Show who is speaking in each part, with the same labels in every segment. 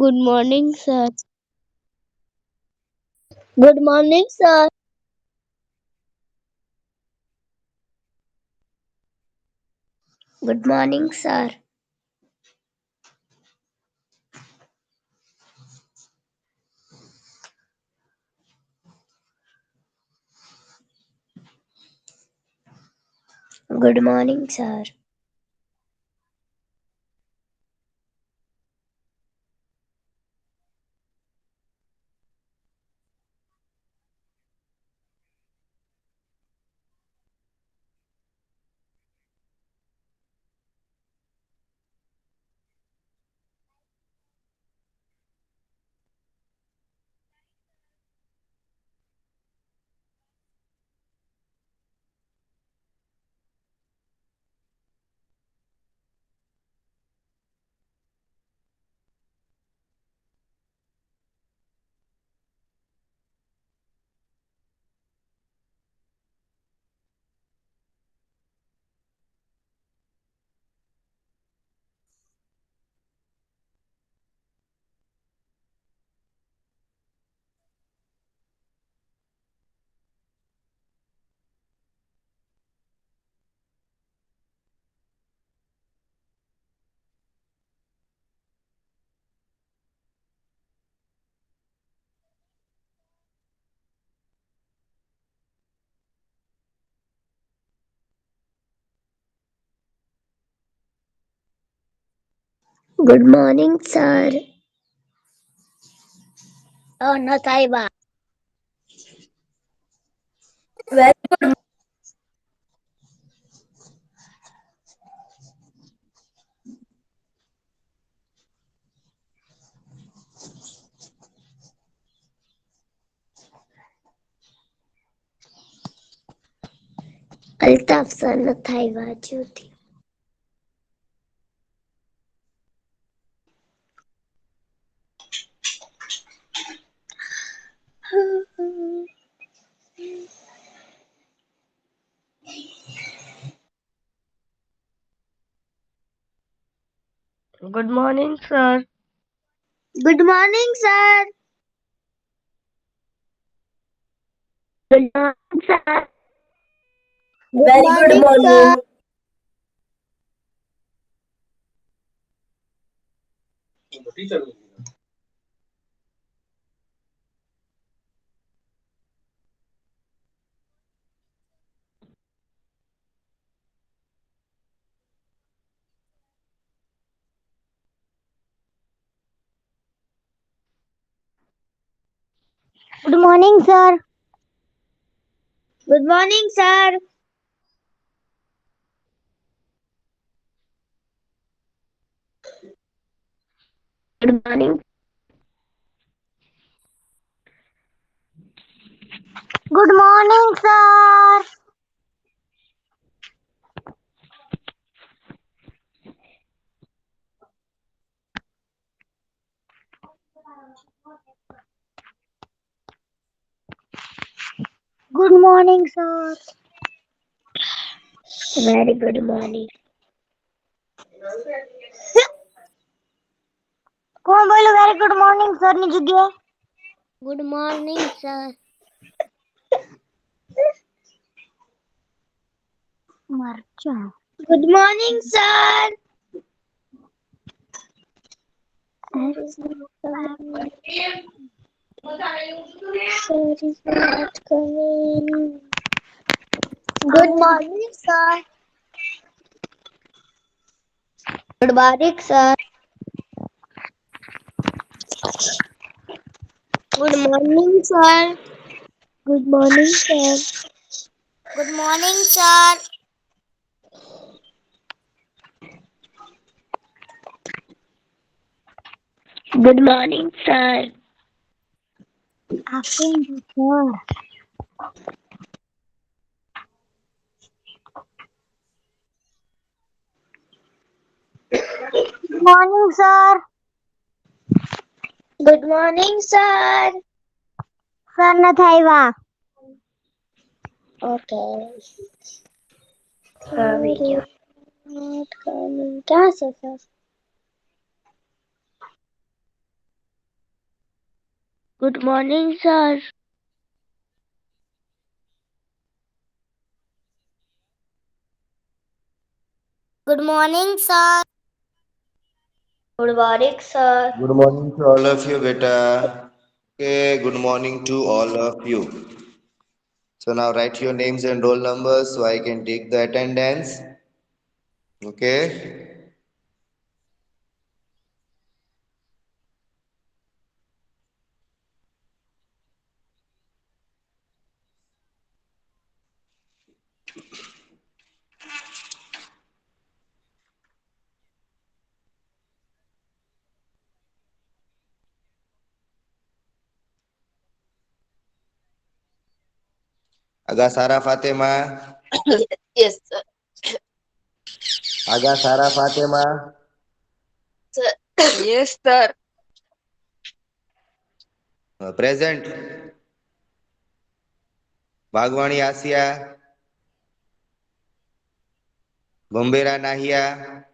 Speaker 1: Good morning, sir. Good morning, sir. Good morning, sir. Good morning, sir. Good morning, sir. Oh, no, Taiba.
Speaker 2: Very good.
Speaker 1: Altaf, sir, no, Taiba, Jyoti.
Speaker 3: Good morning, sir.
Speaker 1: Good morning, sir. Good morning, sir. Good
Speaker 2: Very good
Speaker 1: morning, sir.
Speaker 2: morning.
Speaker 1: Good morning, sir. Good morning, sir. Good morning. Good morning, sir. Good morning, sir. Very good morning. कौन बोलो very good morning sir ની જગ્યાએ good morning sir મરચા good morning sir Sir is not coming. Good morning, sir. Good morning, sir. Good morning, sir. Good morning, sir. Good morning, sir. Good morning, sir. Afternoon, sir. Good morning, sir. Good morning, sir. Sir, not Haiwa. Okay. Sorry. Not coming. क्या है, sir? Good morning, sir. Good morning, sir.
Speaker 2: Good morning, sir.
Speaker 3: Good morning to all of you, beta. Okay, good morning to all of you. So now write your names and roll numbers so I can take the attendance. Okay. Aga Sarah Fatima.
Speaker 2: Yes, sir.
Speaker 3: Aga Sarah Fatima.
Speaker 2: Sir. Yes, sir.
Speaker 3: Present. Bhagwani Asia. Bombera Nahia.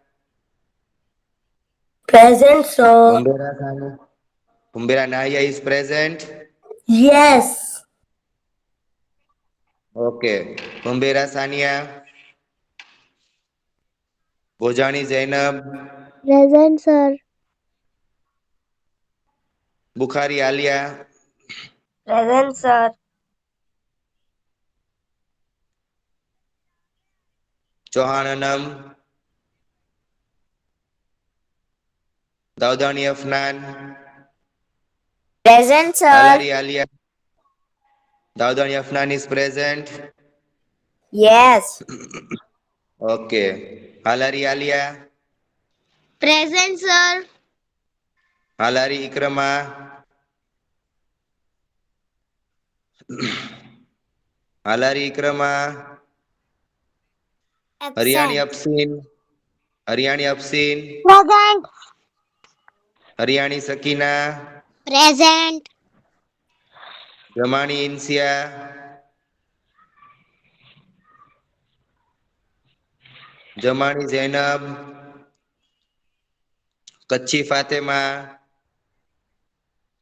Speaker 2: Present, sir.
Speaker 3: Bombera Sani. Bombera Nahia is present.
Speaker 2: Yes.
Speaker 3: Okay. Bombera Sania. Bojani Zainab.
Speaker 1: Present, sir.
Speaker 3: Bukhari Alia.
Speaker 2: Present, sir.
Speaker 3: Chauhan Anam. Daudani Afnan.
Speaker 2: Present, sir.
Speaker 3: Alari Alia. Daudani Afnan is present.
Speaker 2: Yes.
Speaker 3: Okay. Alari Alia.
Speaker 1: Present, sir.
Speaker 3: Alari Ikrama. Alari Ikrama. Haryani
Speaker 1: Absent.
Speaker 3: Absin. Haryani Absin.
Speaker 1: Present.
Speaker 3: Haryani Sakina.
Speaker 1: Present.
Speaker 3: Jamani Insia. Jamani Zainab. Kacci Fatima.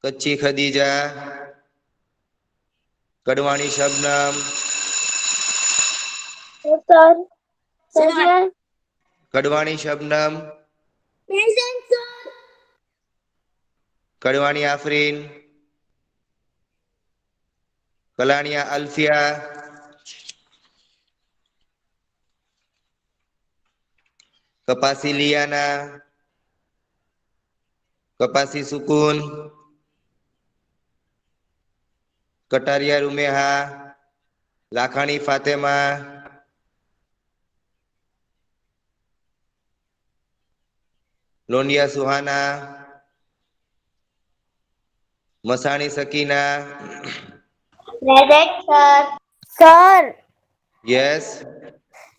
Speaker 3: Kacci Khadija. Kadwani Shabnam.
Speaker 2: Yes, sir. Present.
Speaker 3: Kadwani Shabnam.
Speaker 2: Present, sir.
Speaker 3: Kadwani Afrin. Kalania Alfia. Kepasi Liana. Kepasi Sukun. Kataria Rumeha. Lakhani Fatima. Lonia Suhana. Masani Sakina.
Speaker 2: Present, sir. Sir
Speaker 3: Yes.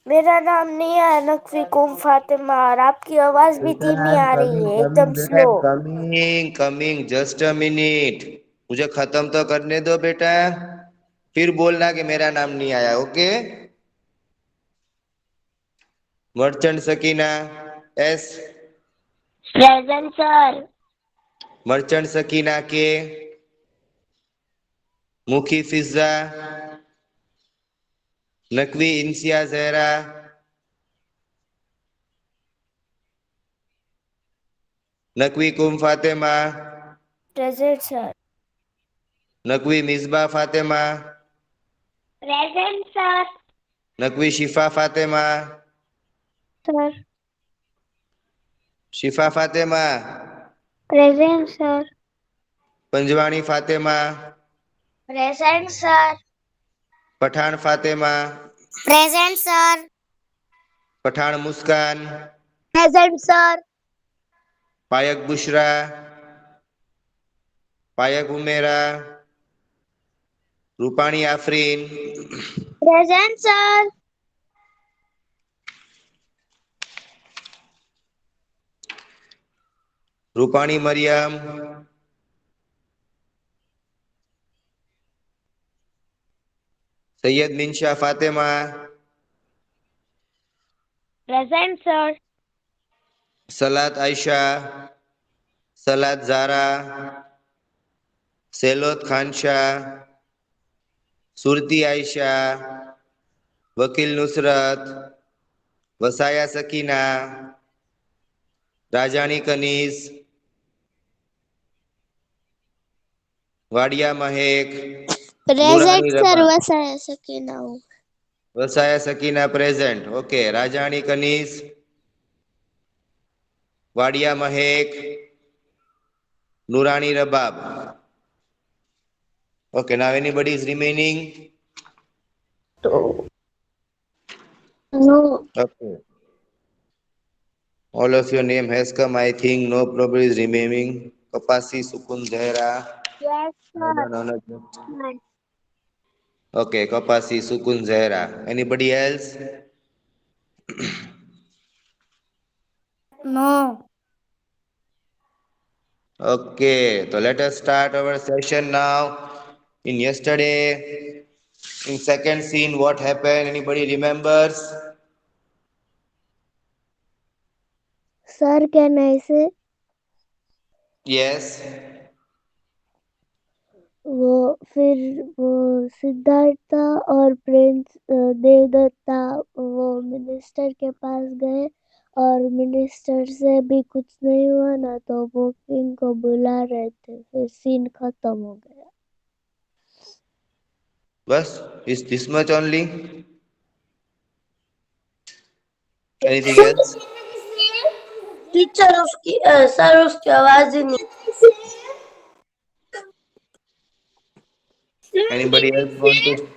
Speaker 2: मेरा नाम नहीं है नकवी कुम फातिमा और आपकी आवाज भी
Speaker 3: Beta,
Speaker 2: धीमी
Speaker 3: I'm
Speaker 2: आ रही
Speaker 3: coming,
Speaker 2: है
Speaker 3: coming,
Speaker 2: एकदम
Speaker 3: beta,
Speaker 2: slow.
Speaker 3: I'm coming, coming. Just a minute. मुझे खत्म तो करने दो बेटा, फिर बोलना कि मेरा नाम नहीं आया। Okay. Merchant Sakina S.
Speaker 1: Present, sir.
Speaker 3: Merchant Sakina के। मुखी फिजा। नकवी इंसिया जहरा। नकवी कुम Fatima.
Speaker 2: Present sir.
Speaker 3: Naqvi Misbah Fatima.
Speaker 1: Present, sir.
Speaker 3: Naqvi शिफा फातिमा।
Speaker 1: Sir.
Speaker 3: शिफा Fatima.
Speaker 1: Present, sir.
Speaker 3: Panjwani Fatima.
Speaker 1: Present, sir.
Speaker 3: Pathan Fatima.
Speaker 1: Present, sir.
Speaker 3: Pathan मुस्कान।
Speaker 1: Present, sir.
Speaker 3: पायक बुशरा। पायक Umera. Rupani Afreen.
Speaker 1: Present, sir.
Speaker 3: Rupani Maryam. Syed मिनशा Fatima.
Speaker 1: Present, sir.
Speaker 3: सलात आयशा। सलात जारा। सेलोत खान शाह, सुरती आयशा, वकील नुसरत, वसाया सकीना, राजानी कनीज, वाडिया महक,
Speaker 1: प्रेजेंट
Speaker 3: नूरानी
Speaker 1: सर
Speaker 3: रबा।
Speaker 1: वसाया सकीना हूँ।
Speaker 3: वसाया सकीना प्रेजेंट, ओके। राजानी कनीज, वाडिया महक, नूरानी रबाब. Okay, now anybody is remaining?
Speaker 1: No.
Speaker 3: Okay. All of your name has come, I think. No problem is remaining. Kapasi, Sukun, Zahra.
Speaker 1: Yes,
Speaker 3: No, no,
Speaker 1: sir.
Speaker 3: no, no. Okay, Kapasi, Sukun, Zahra. Anybody else?
Speaker 2: No.
Speaker 3: Okay, so let us start our session now. In yesterday, in second scene, what happened? Anybody remembers?
Speaker 1: Sir, can I say?
Speaker 3: Yes.
Speaker 1: फिर वो सिद्धार्था और Prince Devdatta वो minister के पास गए और minister से भी कुछ नहीं हुआ ना, तो वो किंग को बुला रहे थे। फिर सीन खत्म हो गया।
Speaker 3: Bas, is this much only? Anything else?
Speaker 2: Teacher उसकी सर उसकी आवाज ही नहीं।
Speaker 3: Anybody else want to?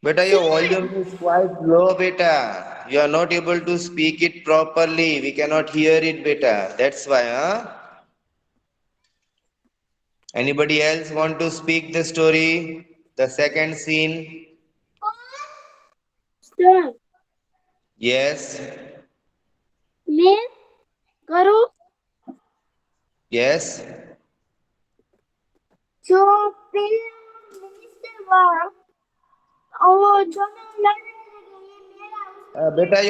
Speaker 3: Beta, your volume is quite low, beta. You are not able to speak it properly. We cannot hear it, beta. That's why, huh? Anybody else want to speak the story? The second scene?
Speaker 2: Sir
Speaker 3: Yes.
Speaker 2: मैं करूँ
Speaker 3: Yes.
Speaker 2: जो पहला minister हुआ और दोनों लड़ने लगे। ये
Speaker 3: Beta,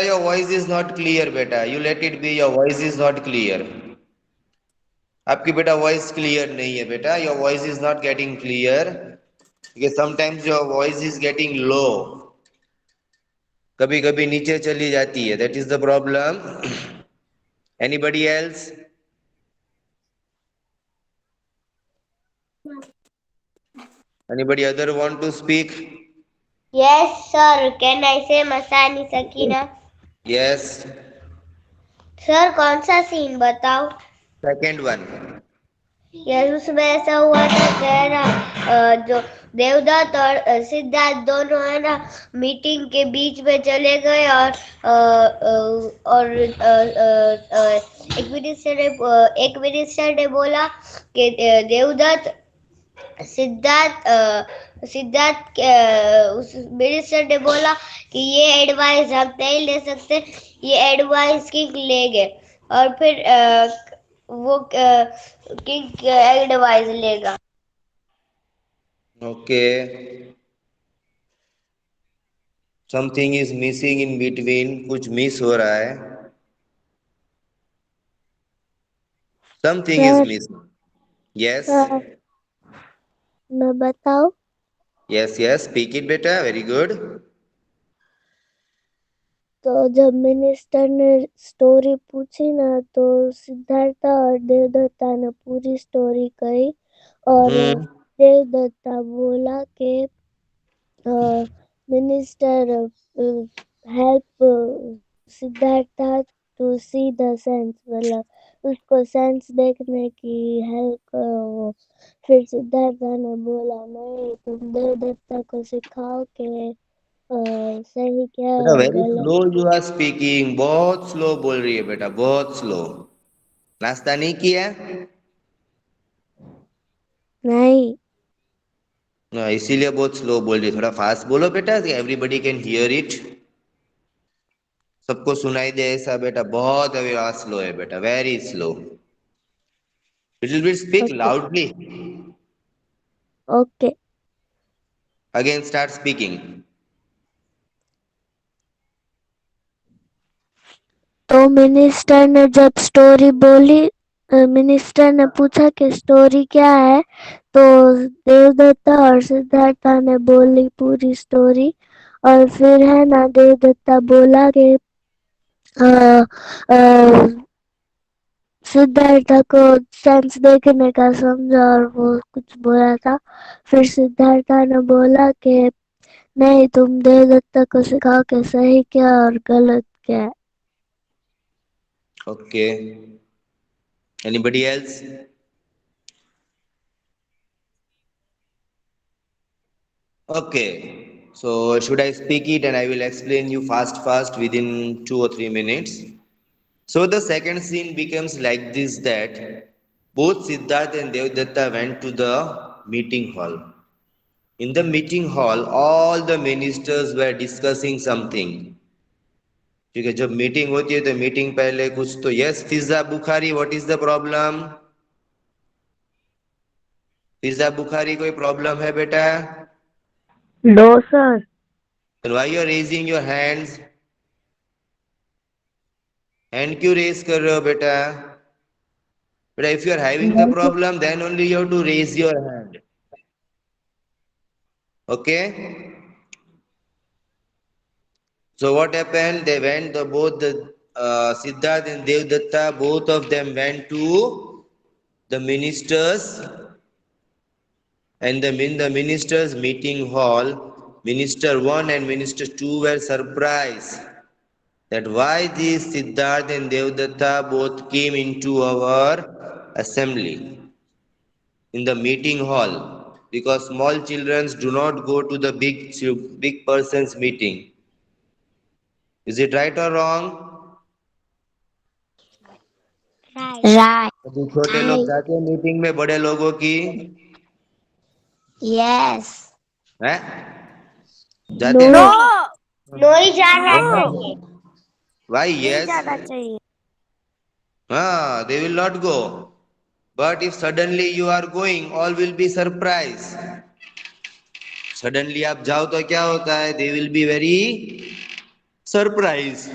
Speaker 3: your voice is not clear, beta. You let it be. Your voice is not clear. आपकी बेटा वॉइस क्लियर नहीं है बेटा. Your voice is not getting clear because sometimes your voice is getting low. कभी कभी नीचे चली जाती है. That is the problem. Anybody else? Anybody other want to speak?
Speaker 1: Yes, sir. Can I say Masani Sakina?
Speaker 3: Yes.
Speaker 1: Sir, कौन सा scene बताओ?
Speaker 3: Second one.
Speaker 1: Yes, उसमें ऐसा हुआ था कि ना जो देवदत्त और सिद्धार्थ दोनों है ना मीटिंग के बीच में चले गए और एक मिनिस्टर ने बोला कि देवदत्त सिद्धार्थ उस मिनिस्टर ने बोला कि ये एडवाइस हम नहीं ले सकते, ये एडवाइस किंग लेंगे और फिर वो किंग एडवाइस लेगा।
Speaker 3: Okay. Something is missing in between. कुछ मिस हो रहा है. Something is missing. Yes.
Speaker 1: Sir, मैं बताऊं?
Speaker 3: Yes, yes. Speak it better. Very good.
Speaker 1: तो जब मिनिस्टर ने स्टोरी पूछी ना, तो सिद्धार्था और देवदत्ता ने पूरी स्टोरी कही और देवदत्ता बोला कि minister help Siddhartha to see the sense, मतलब उसको सेंस देखने की हेल्प करो वो। फिर सिद्धार्था ने बोला नहीं, तुम देवदत्ता को सिखाओ कि सही क्या है
Speaker 3: बेटा
Speaker 1: और
Speaker 3: वेरी
Speaker 1: गलत।
Speaker 3: Slow you are speaking. बहुत स्लो बोल रही है बेटा, बहुत स्लो. नाश्ता नहीं किया?
Speaker 1: नहीं,
Speaker 3: इसीलिए बहुत स्लो बोल रही है. थोड़ा फास्ट बोलो बेटा, एवरीबडी कैन हियर इट. सबको सुनाई दे ऐसा बेटा. बहुत आवाज स्लो है बेटा, very slow. Little bit speak loudly.
Speaker 1: Okay.
Speaker 3: Again start speaking.
Speaker 1: तो मिनिस्टर ने जब स्टोरी बोली मिनिस्टर ने पूछा कि स्टोरी क्या है, तो देवदत्ता और सिद्धार्था ने बोली पूरी स्टोरी। और फिर है ना, देवदत्ता बोला कि अ, अ, सिद्धार्था को सेंस देखने का समझा, और वो कुछ बोला था। फिर सिद्धार्था ने बोला कि नहीं, तुम देवदत्ता को सिखाओ कि सही क्या और गलत क्या है।
Speaker 3: Okay. Anybody else? Okay. So should I speak it and I will explain you fast within 2 or 3 minutes. So the second scene becomes like this, that both Siddharth and Devdatta went to the meeting hall. In the meeting hall, all the ministers were discussing something. ठीक है, जब meeting होती है तो meeting पहले कुछ तो yes Fiza Bukhari, what is the problem? Fiza Bukhari, कोई प्रॉब्लम है बेटा?
Speaker 2: No, sir.
Speaker 3: And why you are raising your hands? Hand क्यों रेज कर रहे हो बेटा? बेटा, if you are having the problem, then only you have to raise your hand. Okay? So what happened? They went, both the Siddharth and Devdatta, both of them went to the ministers, and in the ministers meeting hall, Minister 1 and Minister 2 were surprised that why these Siddharth and Devdatta both came into our assembly in the meeting hall, because small children do not go to the big person's meeting. Is it right or wrong?
Speaker 2: Right.
Speaker 3: अभी छोटे लोग जाते हैं meeting में बड़े लोगों की?
Speaker 2: Yes.
Speaker 3: हैं? जाते हैं?
Speaker 1: नो।
Speaker 2: नो ही जाना चाहिए।
Speaker 3: Why
Speaker 2: नहीं
Speaker 3: yes?
Speaker 2: जाना चाहिए।
Speaker 3: They will not go. But if suddenly you are going, all will be surprised. Suddenly आप जाओ तो क्या होता है? They will be very surprised.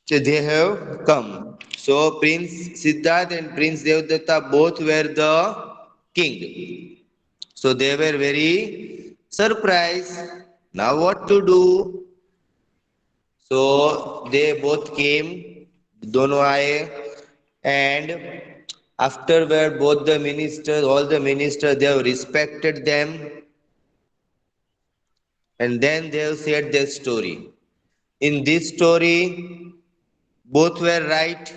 Speaker 3: So they have come. So Prince Siddharth and Prince Devdatta both were the king. So they were very surprised. Now what to do? So they both came, दोनों आए, and afterward both the ministers, all the ministers, they have respected them, and then they have said their story. In this story, both were right,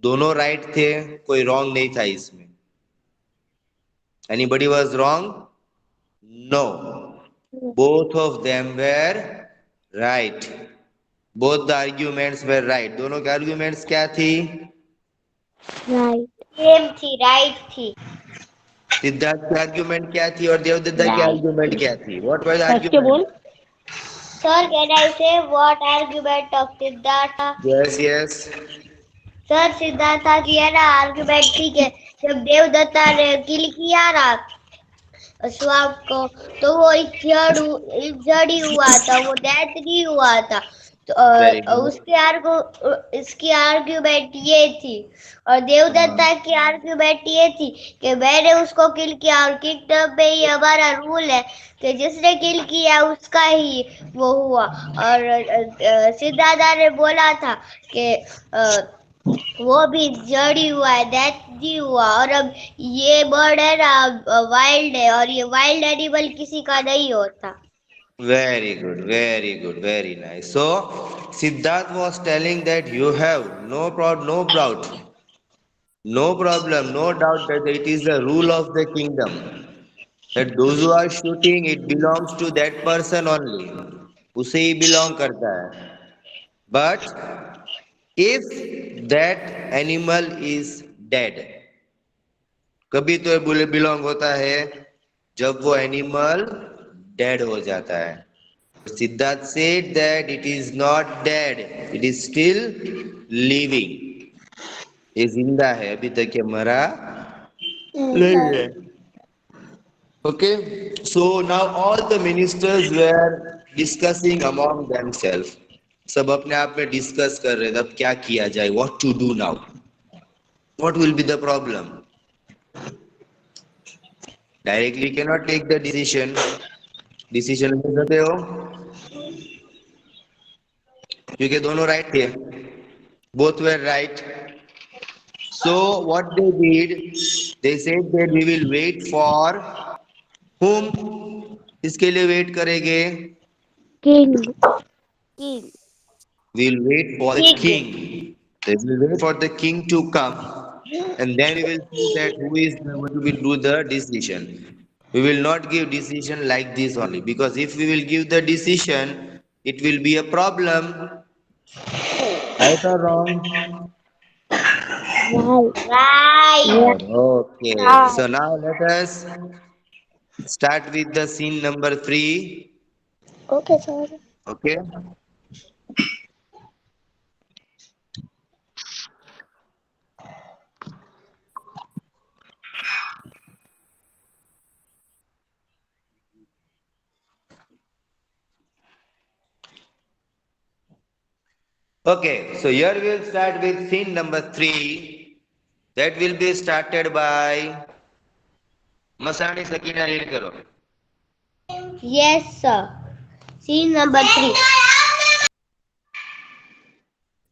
Speaker 3: दोनों right थे, कोई wrong नहीं था इसमें. Anybody was wrong? No. Both of them were right. Both the arguments were right. दोनों के arguments क्या थी?
Speaker 1: राइट।
Speaker 2: सेम थी, राइट थी।
Speaker 3: सिद्धार्थ की argument क्या थी और देवदत्ता की
Speaker 2: राइट
Speaker 3: argument
Speaker 2: थी।
Speaker 3: क्या थी? What was the
Speaker 2: सच के बोल।
Speaker 3: argument?
Speaker 2: Sir, can I say what argument of Siddhartha?
Speaker 3: Yes, yes.
Speaker 2: Sir, Siddhartha की है ना आर्ग्यूमेंट थी कि जब देवदत्ता ने किल किया ना स्वाप को, तो वो इंजर्ड ही हुआ था, वो डेथ नहीं हुआ था। तो
Speaker 3: Very good.
Speaker 2: इसकी आर्ग्यूमेंट ये थी, और देवदत्ता की आर्ग्यूमेंट ये थी कि मैंने उसको किल किया, और किंगडम में ही हमारा रूल है कि जिसने किल किया उसका ही वो हुआ। और सिद्धार्था ने बोला था कि वो भी जड़ी हुआ है, डेथ नहीं हुआ। और अब ये बर्ड है ना वाइल्ड है, और ये वाइल्ड एनिमल किसी का नहीं होता।
Speaker 3: Very good, very good, very nice. So, Siddharth was telling that you have no doubt, no problem, no doubt that it is the rule of the kingdom. That those who are shooting, it belongs to that person only. उसे ही belong करता है. But if that animal is dead, कभी तो ये belong होता है जब वो animal dead हो जाता है. Siddharth said that it is not dead, it is still living. ये जिंदा है, अभी तक ये मरा नहीं है. Okay, so now all the ministers were discussing among themselves. सब अपने आप में डिस्कस कर रहे थे अब क्या किया जाए, what to do now, what will be the problem. Directly cannot take the decision. Decision ले सकते हो क्योंकि दोनों राइट थे, both were right. So what they did, they said that we will wait for whom. इसके लिए wait करेंगे.
Speaker 1: King. King.
Speaker 3: We'll wait for the
Speaker 2: King.
Speaker 3: king. They will wait for the king to come, and then we will see that who is going to do the decision. We will not give decision like this only, because if we will give the decision, it will be a problem. Right or wrong?
Speaker 1: Right.
Speaker 2: Right.
Speaker 3: Okay.
Speaker 1: Right.
Speaker 3: So now let us start with the scene number 3.
Speaker 1: Okay, sir.
Speaker 3: Okay. Okay. So here we'll start with scene number 3. That will be started by Masani Sakina. Read karo.
Speaker 2: Yes, sir. Scene number 3.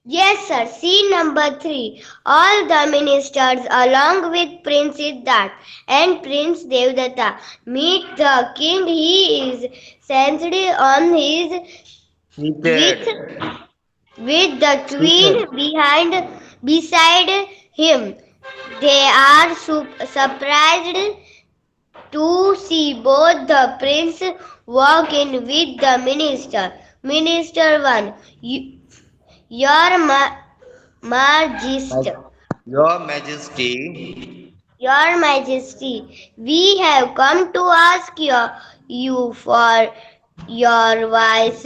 Speaker 2: Yes, sir. Scene number 3. All the ministers, along with Prince Siddharth and Prince Devdatta, meet the king. He is seated on his with
Speaker 3: Seated.
Speaker 2: with the queen
Speaker 3: Seated.
Speaker 2: beside him. They are surprised to see both the prince walk in with the minister. Minister 1. Your Majesty.
Speaker 3: Your Majesty.
Speaker 2: Your Majesty, we have come to ask you for your wise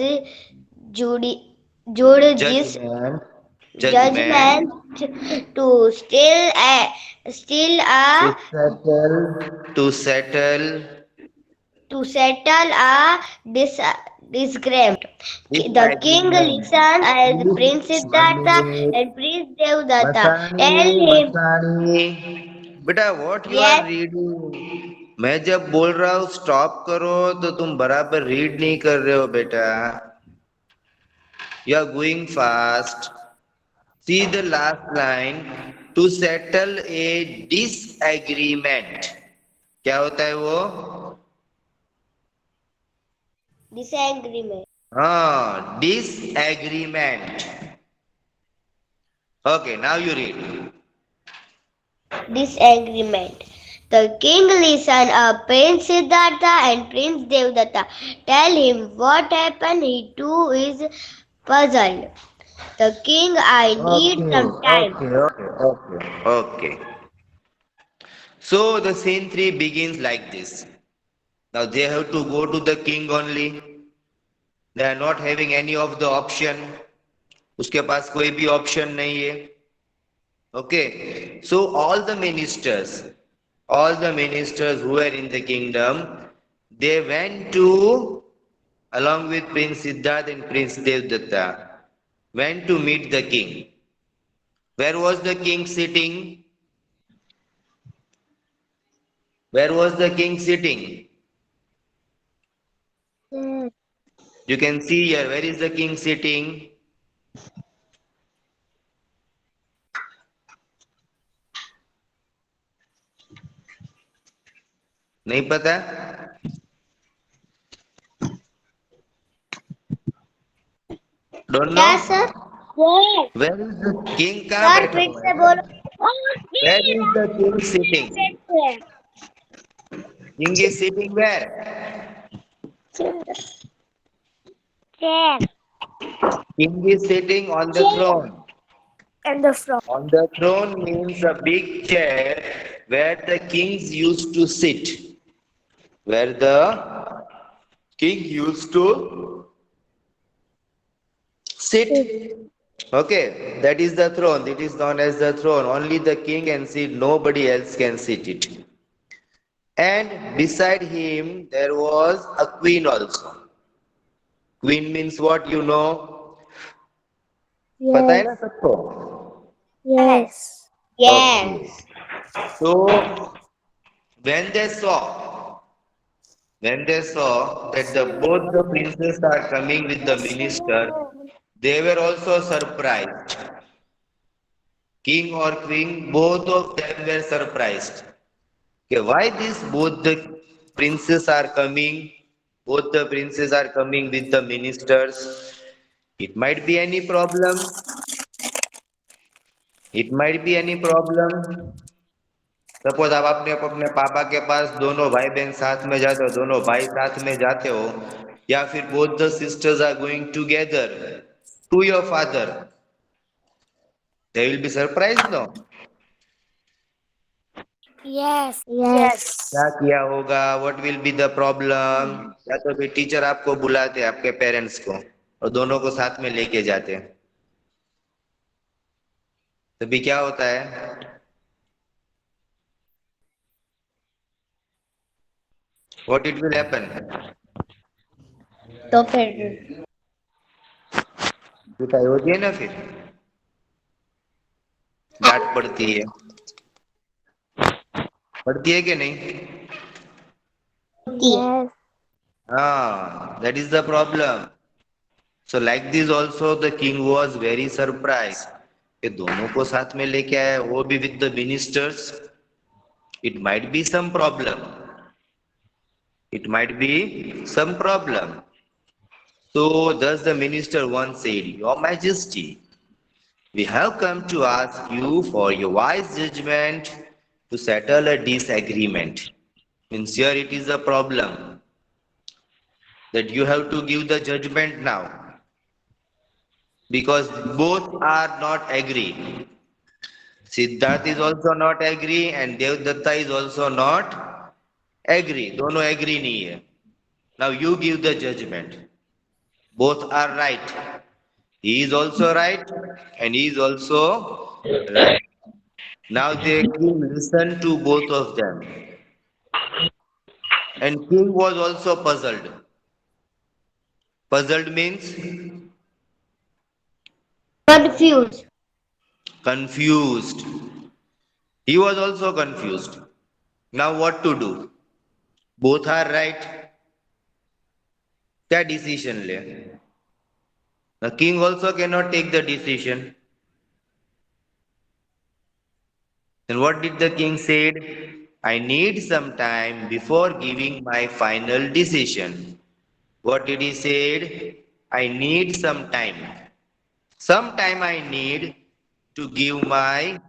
Speaker 2: judicious
Speaker 3: Judgment.
Speaker 2: judgment to still a
Speaker 3: To settle.
Speaker 2: to settle a disagreement. The king
Speaker 3: Disagreement.
Speaker 2: listened as Prince
Speaker 3: Please, 1
Speaker 2: Siddhartha
Speaker 3: minute.
Speaker 2: and Prince Devdatta tell
Speaker 3: Masani
Speaker 2: him,
Speaker 3: Masani बेटा what you are
Speaker 2: yes,
Speaker 3: reading. मैं जब बोल रहा हूँ stop करो तो तुम बराबर रीड नहीं कर रहे हो बेटा. You are going fast. See the last line. To settle a disagreement. क्या होता है वो?
Speaker 2: disagreement.
Speaker 3: हाँ, disagreement. Okay, now you read.
Speaker 2: Disagreement. The king listened Prince Siddhartha and Prince Devdatta tell him what happened. He too is puzzled. The king, I need some time.
Speaker 3: Okay. So the scene 3 begins like this. Now they have to go to the king only. They are not having any of the option. उसके पास कोई भी option नहीं है. Okay, so all the ministers who were in the kingdom, they went to, along with Prince Siddharth and Prince Devdatta, went to meet the king. Where was the king sitting? Where was the king sitting? You can see here. Where is the king sitting? नहीं पता? Don't know?
Speaker 2: Yes, sir.
Speaker 3: Where is the king? कहाँ
Speaker 2: Sir,
Speaker 3: बैठा
Speaker 2: फिर
Speaker 3: हुआ
Speaker 2: से
Speaker 3: है?
Speaker 2: बोलो.
Speaker 3: Where is the king sitting? King is sitting where?
Speaker 1: Chair.
Speaker 3: King is sitting on the throne.
Speaker 1: And the frog.
Speaker 3: On the throne means a big chair where the kings used to sit. Where the king used to sit. Okay, that is the throne. It is known as the throne. Only the king can sit, nobody else can sit it. And beside him there was a queen also. Queen means what, you know? पता है
Speaker 1: Yes.
Speaker 3: ना सबको?
Speaker 1: Yes.
Speaker 3: Okay.
Speaker 2: Yes.
Speaker 3: So when they saw that both the princes are coming with the minister, they were also surprised. King or queen, both of them were surprised. Okay, why this both the princes are coming? Both the princes are coming with the ministers. It might be any problem. It might be any problem. Suppose आप अपने पापा के पास दोनों भाई बहन साथ में जाते हो, दोनों भाई साथ में जाते हो, या फिर both the sisters are going together to your father, they will be surprise no?
Speaker 1: Yes. Yes.
Speaker 3: क्या किया होगा? What will be the problem? या तो फिर टीचर आपको बुलाते हैं, आपके पेरेंट्स को, और दोनों को साथ में लेके जाते हैं, तो भी क्या होता है? What it will happen?
Speaker 2: तो फिर
Speaker 3: पिटाई होती है ना, फिर डांट पड़ती है, पड़ती है कि नहीं?
Speaker 1: Yes.
Speaker 3: हाँ, that is the problem. So like this also the king was very surprised कि दोनों को साथ में लेके आया, वो भी with the ministers. It might be some problem. It might be some problem. So thus the minister once said, Your Majesty, we have come to ask you for your wise judgment to settle a disagreement. Means here it is a problem that you have to give the judgment now, because both are not agree. Siddharth is also not agree and Devdatta is also not agree. दोनों agree नहीं है. Now you give the judgment. Both are right. He is also right and he is also right. Now the king listened to both of them, and king was also puzzled. Puzzled means
Speaker 2: confused.
Speaker 3: confused. He was also confused. Now what to do? Both are right. क्या decision ले? The king also cannot take the decision. Then what did the king said? I need some time before giving my final decision. What did he said? I need some time. Some time I need to give my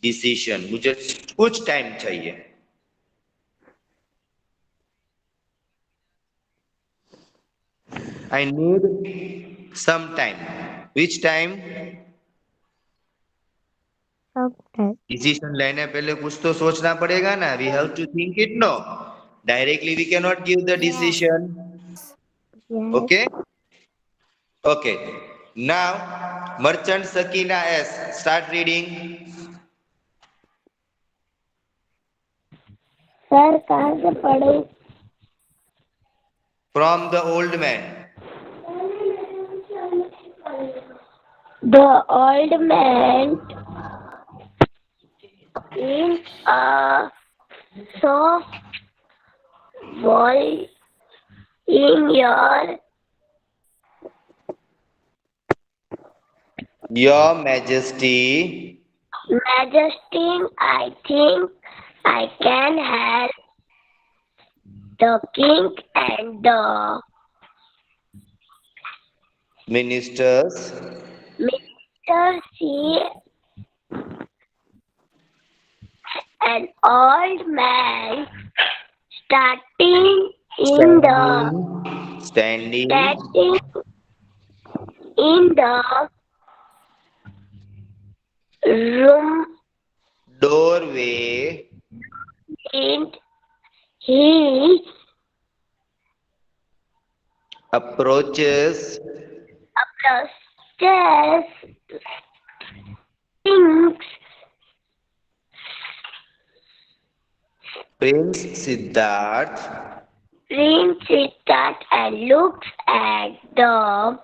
Speaker 3: decision. मुझे कुछ time चाहिए. I need some time. Which time?
Speaker 1: Sometimes.
Speaker 3: Decision लेने पहले कुछ तो सोचना पड़ेगा ना. We have to think it, no? Directly we cannot give the decision.
Speaker 1: Yes.
Speaker 3: Okay? Okay. Now, Merchant Sakina S. Start reading.
Speaker 1: Sir कहाँ से पढ़ूं?
Speaker 3: From the old man.
Speaker 1: The old man in a soft voice, in
Speaker 3: Your Majesty,
Speaker 1: Majesty, I think I can help the king and the
Speaker 3: ministers,
Speaker 1: minister. See an old man starting in the
Speaker 3: standing
Speaker 1: standing in the room,
Speaker 3: doorway,
Speaker 1: and he
Speaker 3: approaches
Speaker 1: approaches thinks
Speaker 3: Prince Siddharth
Speaker 1: Prince Siddharth and looks at the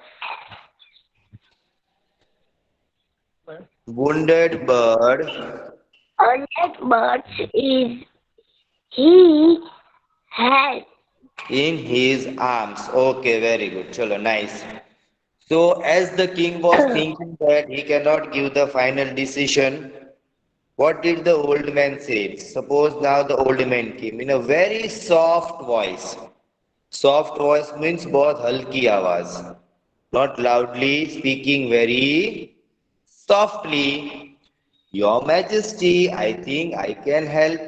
Speaker 3: wounded bird
Speaker 2: Wounded bird is he has
Speaker 3: in his arms. Okay, very good. Chalo, nice. So, as the king was thinking that he cannot give the final decision, what did the old man say? Suppose now the old man came in a very soft voice. Soft voice means बहुत हल्की आवाज. Not loudly, speaking very softly. Your Majesty, I think I can help.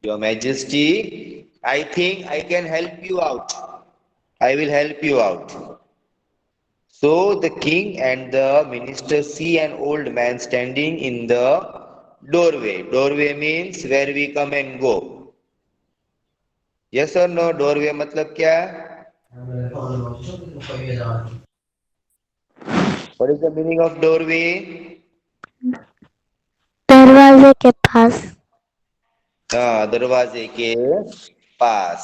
Speaker 3: Your Majesty, I think I can help you out. I will help you out. So the king and the minister see an old man standing in the doorway. Doorway means where we come and go. Yes or no? Doorway मतलब क्या? What is the meaning of doorway?
Speaker 1: दरवाजे के पास.
Speaker 3: हाँ, दरवाजे के पास.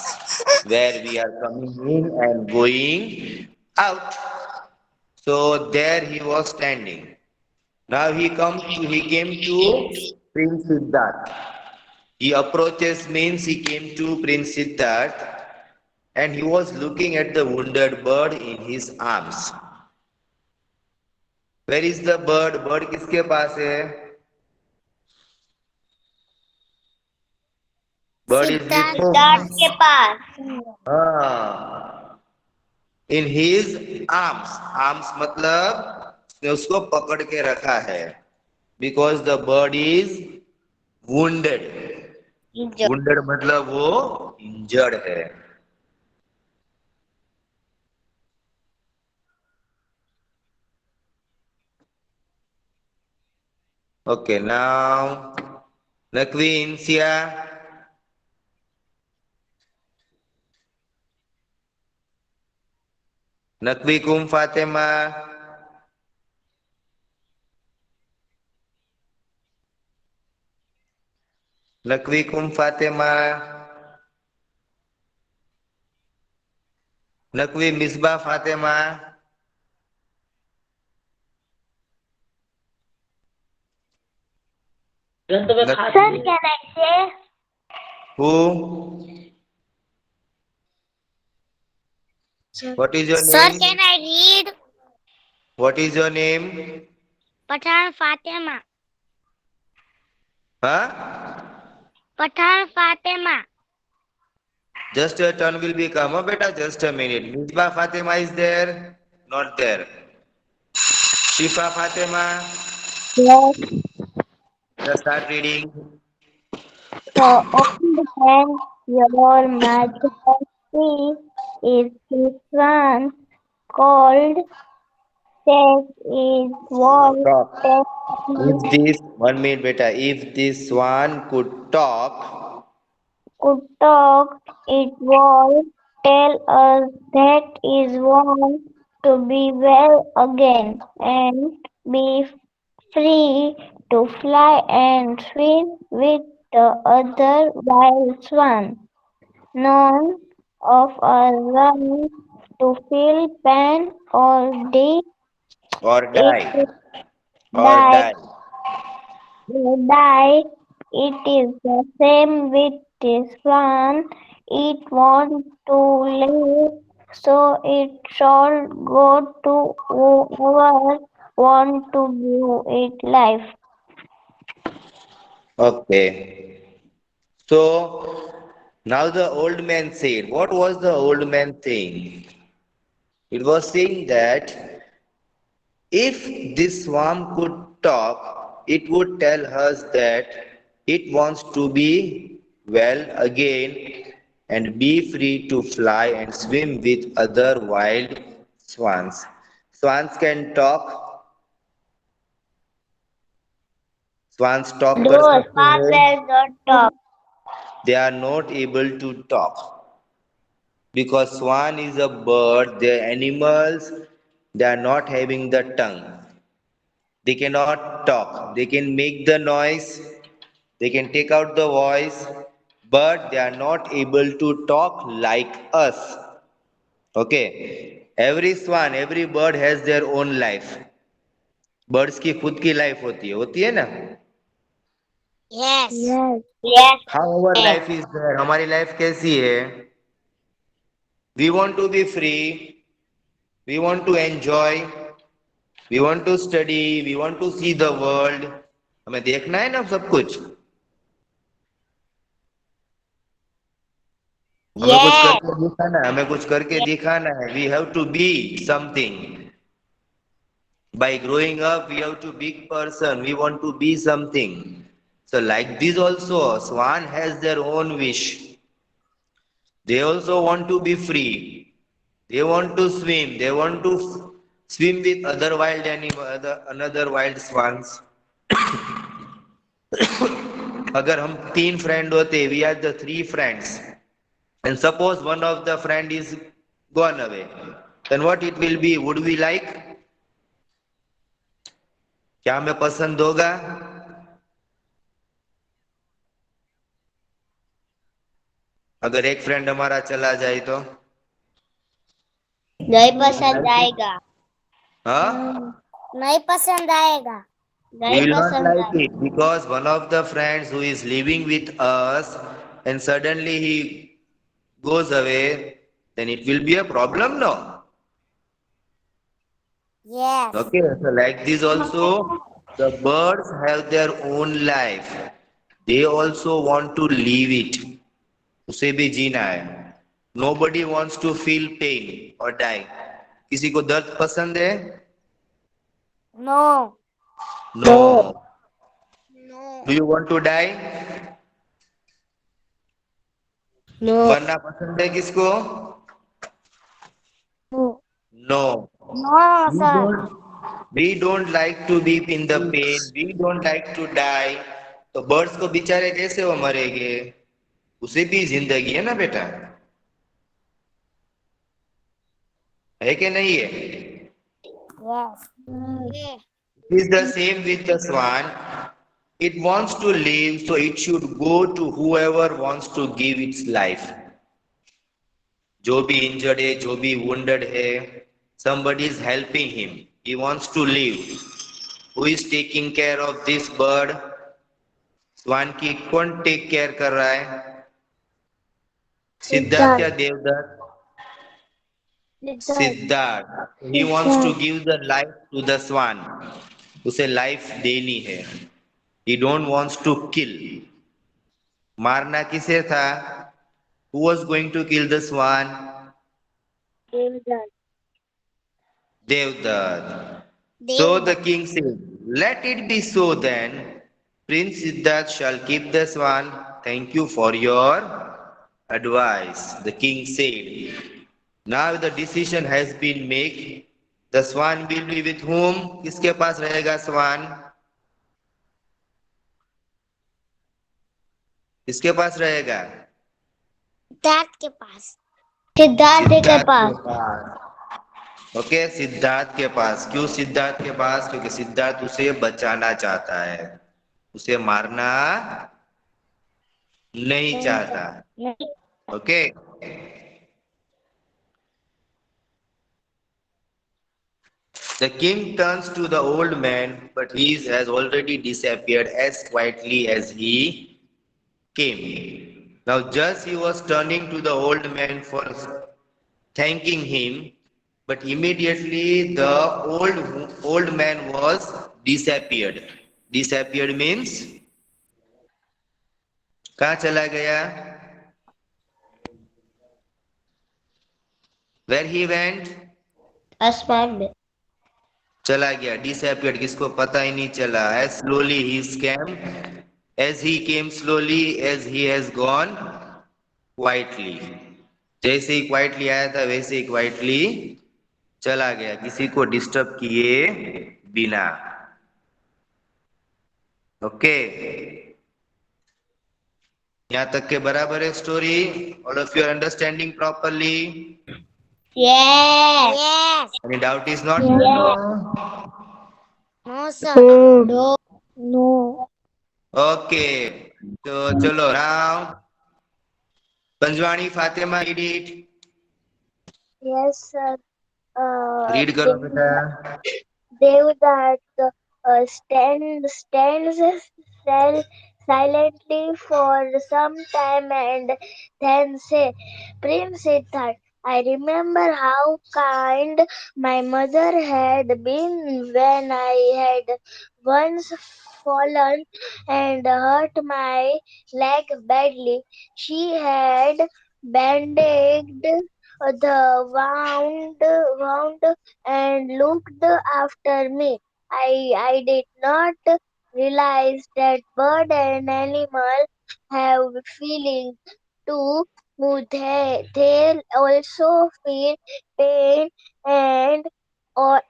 Speaker 3: Where we are coming in and going out. So there he was standing. Now he came to Prince Siddharth. He approaches means he came to Prince Siddharth and he was looking at the wounded bird in his arms. Where is the bird? Bird किसके पास है? Bird is with
Speaker 1: Siddharth
Speaker 3: whom?
Speaker 2: Siddharth के पास.
Speaker 3: हाँ, in his arms. Arms मतलब उसने उसको पकड़ के रखा है. Because the bird is wounded. Wounded मतलब वो injured है. Okay, now the queen Sia. Nakwikum Fatima. Nakwikum Fatima. Nakwi Misbah Fatima.
Speaker 2: Sir, can I say?
Speaker 3: Who? What is your
Speaker 2: Sir,
Speaker 3: name?
Speaker 2: can I read?
Speaker 3: What is your name?
Speaker 2: Pathan Fatima.
Speaker 3: Huh?
Speaker 2: Pathan Fatima.
Speaker 3: Just your turn will become. Oh, beta, just a minute. Misbah Fatima is there? Not there. Shifa Fatima.
Speaker 1: Yes.
Speaker 3: Just start reading.
Speaker 1: The old man, your majesty, is this one called Tech is what
Speaker 3: Stop.
Speaker 1: Tech
Speaker 3: If this, 1 minute, beta. If this one could talk,
Speaker 1: could talk, it was tell us that is want to be well again and be free to fly and swim with the other wild swan. None of us run to feel pain or
Speaker 3: or
Speaker 1: it
Speaker 3: die, or
Speaker 1: die,
Speaker 3: die.
Speaker 1: die. It is the same with this one. It wants to live, so it shall go to whoever want to give it life.
Speaker 3: Okay. So now the old man said, what was the old man saying? It was saying that if this swarm could talk, it would tell us that it wants to be well again and be free to fly and swim with other wild swans. Swans can talk. Swans talk कर
Speaker 2: No,
Speaker 3: सकते
Speaker 2: Swan
Speaker 3: हैं.
Speaker 2: will not talk.
Speaker 3: They are not able to talk because swan is a bird. They are animals. They are not having the tongue. They cannot talk. They can make the noise. They can take out the voice, but they are not able to talk like us. Okay. Every swan, every bird has their own life. Birds की खुद की life होती है ना?
Speaker 2: Yes.
Speaker 1: Yes.
Speaker 2: Yes.
Speaker 3: How our life is there, हमारी life कैसी है? We want to be free, we want to enjoy, we want to study, we want to see the world. हमें देखना है ना सब कुछ, हमें कुछ
Speaker 2: Yes.
Speaker 3: करके दिखाना है, हमें कुछ करके दिखाना है। We have to be something. By growing up, we have to big person. We want to be something. So like this also, swan has their own wish. They also want to be free. They want to swim. They want to swim with other wild animal, another wild swans. अगर हम 3 friend होते, we are the 3 friends, and suppose one of the friend is gone away, then what it will be? Would we like? क्या हमें पसंद होगा? अगर एक friend हमारा चला जाए तो?
Speaker 2: नहीं पसंद आएगा.
Speaker 3: हाँ?
Speaker 2: नहीं पसंद आएगा.
Speaker 3: We
Speaker 2: नहीं
Speaker 3: will not
Speaker 2: पसंद
Speaker 3: like
Speaker 2: आएगा.
Speaker 3: it because one of the friends who is living with us and suddenly he goes away, then it will be a problem, no?
Speaker 2: Yes.
Speaker 3: Okay, so like this also, the birds have their own life. They also want to live it. उसे भी जीना है. Nobody wants to feel pain or die. किसी को दर्द पसंद है?
Speaker 2: No.
Speaker 3: No.
Speaker 2: No.
Speaker 3: Do you want to die?
Speaker 2: No.
Speaker 3: मरना पसंद है किसको?
Speaker 1: No.
Speaker 3: No.
Speaker 2: No,
Speaker 3: We
Speaker 2: sir.
Speaker 3: don't like to be in the pain. We don't like to die. तो बर्ड्स को बेचारे कैसे वो मरेंगे? उसे भी जिंदगी है ना बेटा, है कि नहीं है?
Speaker 2: Yes. Yeah.
Speaker 3: It is the same with the swan. It wants to live, so it should go to whoever wants to give its life. जो भी इंजर्ड है, जो भी wounded है, somebody is helping him. He wants to live. Who is taking care of this bird? स्वान की कौन take care कर रहा है? सिद्धार्थ या
Speaker 1: Siddharth.
Speaker 3: Devdutt?
Speaker 1: Siddharth.
Speaker 3: Siddharth. He wants to give the life to the swan. उसे लाइफ देनी है. He don't wants to kill. मारना किसे था? Who was going to kill the swan?
Speaker 1: Devdutt.
Speaker 3: Devdutt. So the king said, "Let it be so then. Prince Siddharth shall keep the swan. Thank you for your advice." The king said. Now the decision has been made. The swan will be with whom? किसके पास रहेगा swan? किसके पास रहेगा?
Speaker 2: सिद्धार्थ के पास. सिद्धार्थ के
Speaker 3: सिद्धार्थ के
Speaker 2: पास.
Speaker 3: पास. Okay, Siddharth के पास. क्यों सिद्धार्थ के पास? क्योंकि सिद्धार्थ उसे बचाना चाहता है, उसे मारना नहीं चाहता.
Speaker 2: नहीं.
Speaker 3: Okay. The king turns to the old man, but he has already disappeared as quietly as he came. Now, just he was turning to the old man for thanking him, but immediately the old man was disappeared. Disappeared means कहाँ चला गया? Where he went?
Speaker 2: आसमान में.
Speaker 3: चला गया. Disappeared, किसको पता ही नहीं चला. As slowly he came, as he came slowly, as he has gone quietly. जैसे ही क्वाइटली आया था वैसे ही क्वाइटली चला गया, किसी को डिस्टर्ब किए बिना. ओके, यहाँ तक के बराबर है story? All of you are understanding properly?
Speaker 2: Yes. Yes.
Speaker 3: Any doubt is not?
Speaker 2: No, sir.
Speaker 1: No. No.
Speaker 3: Okay, तो चलो now Panjwani Fatima read it.
Speaker 1: Yes, sir.
Speaker 3: Read करो बेटा.
Speaker 1: Devdutt stands silently for some time and then say, Prince Siddharth, I remember how kind my mother had been when I had once fallen and hurt my leg badly. She had bandaged the wound and looked after me. I did not realize that bird and animal have feelings too. They also feel pain and or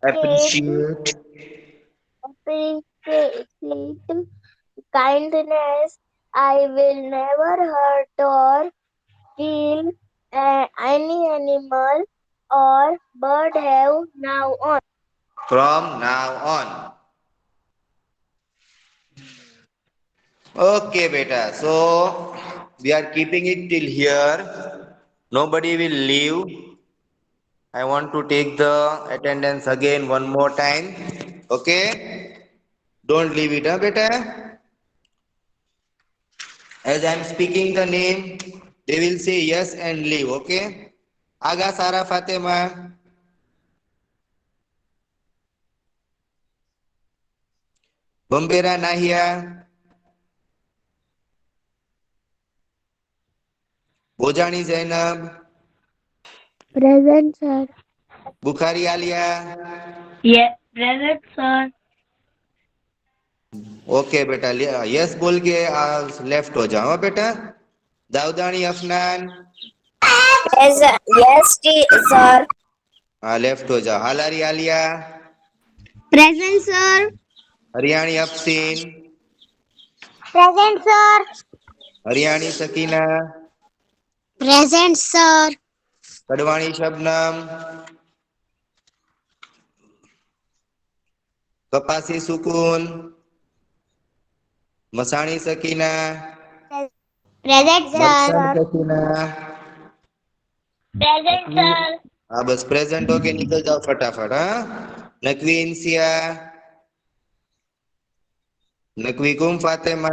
Speaker 3: Appreciate.
Speaker 1: appreciate kindness. I will never hurt or kill any animal or bird have now on.
Speaker 3: From now on. Okay, beta. So we are keeping it till here. Nobody will leave. I want to take the attendance again one more time. Okay? Don't leave it, huh, beta? As I am speaking the name, they will say yes and leave. Okay? Aga Sara Fatima, Bombera Nahia, Bojani Zainab,
Speaker 1: Present, sir.
Speaker 3: Bukhari Alia.
Speaker 2: Yeah, present, sir.
Speaker 3: Okay बेटा yes बोल के left हो जाओ बेटा Daudani Afnan
Speaker 2: Yes, sir.
Speaker 3: हाँ left हो जाओ हालारी Alia
Speaker 2: Present, sir.
Speaker 3: Haryani अफसीन
Speaker 2: Present, sir.
Speaker 3: Haryani Sakina
Speaker 2: Present, sir.
Speaker 3: कड़वाणी Shabnam कपासी सुकून Masani Sakina
Speaker 2: Present,
Speaker 3: मरकन
Speaker 2: sir.
Speaker 3: Sakina
Speaker 2: Present,
Speaker 3: Naqvi
Speaker 2: sir.
Speaker 3: हाँ बस प्रेजेंट होके निकल जाओ फटाफट हाँ नकवी इंसिया नकवी कुम फातिमा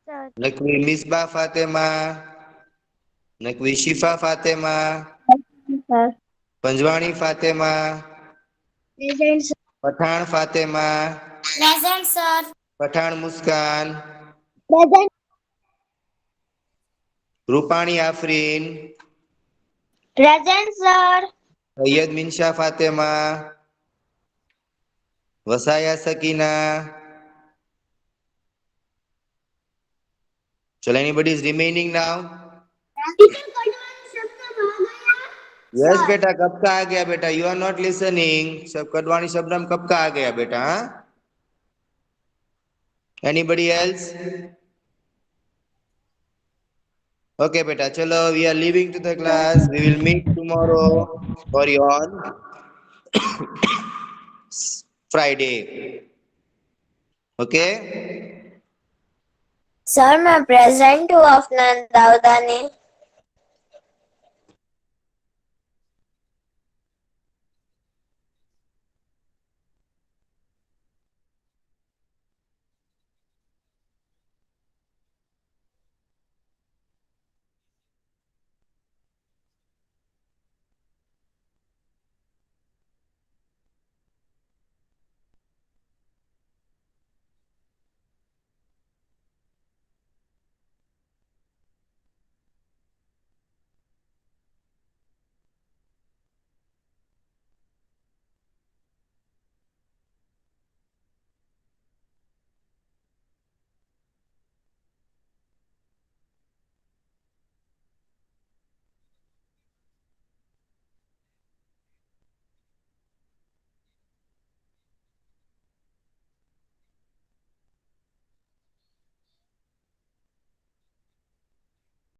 Speaker 1: Sir.
Speaker 3: नकवी मिसबा फातिमा नकवी शिफा Fatima
Speaker 2: Sir.
Speaker 3: Panjwani Fatima
Speaker 1: Present, sir.
Speaker 3: Pathan Fatima
Speaker 2: Present, sir.
Speaker 3: Pathan मुस्कान
Speaker 2: Present.
Speaker 3: Rupani Afreen
Speaker 2: Present, sir.
Speaker 3: Syed मिनशा Fatima वसाया Sakina चलो anybody is remaining now yes बेटा कब का आ गया बेटा यू आर नॉट लिसनिंग सब कडवाणी शबनम कब का आ गया बेटा एनीबडी एल्स ओके बेटा चलो we are leaving to the class we will meet tomorrow for your Friday okay
Speaker 2: Sir, मैं present हूँ अफनान दाऊदानी.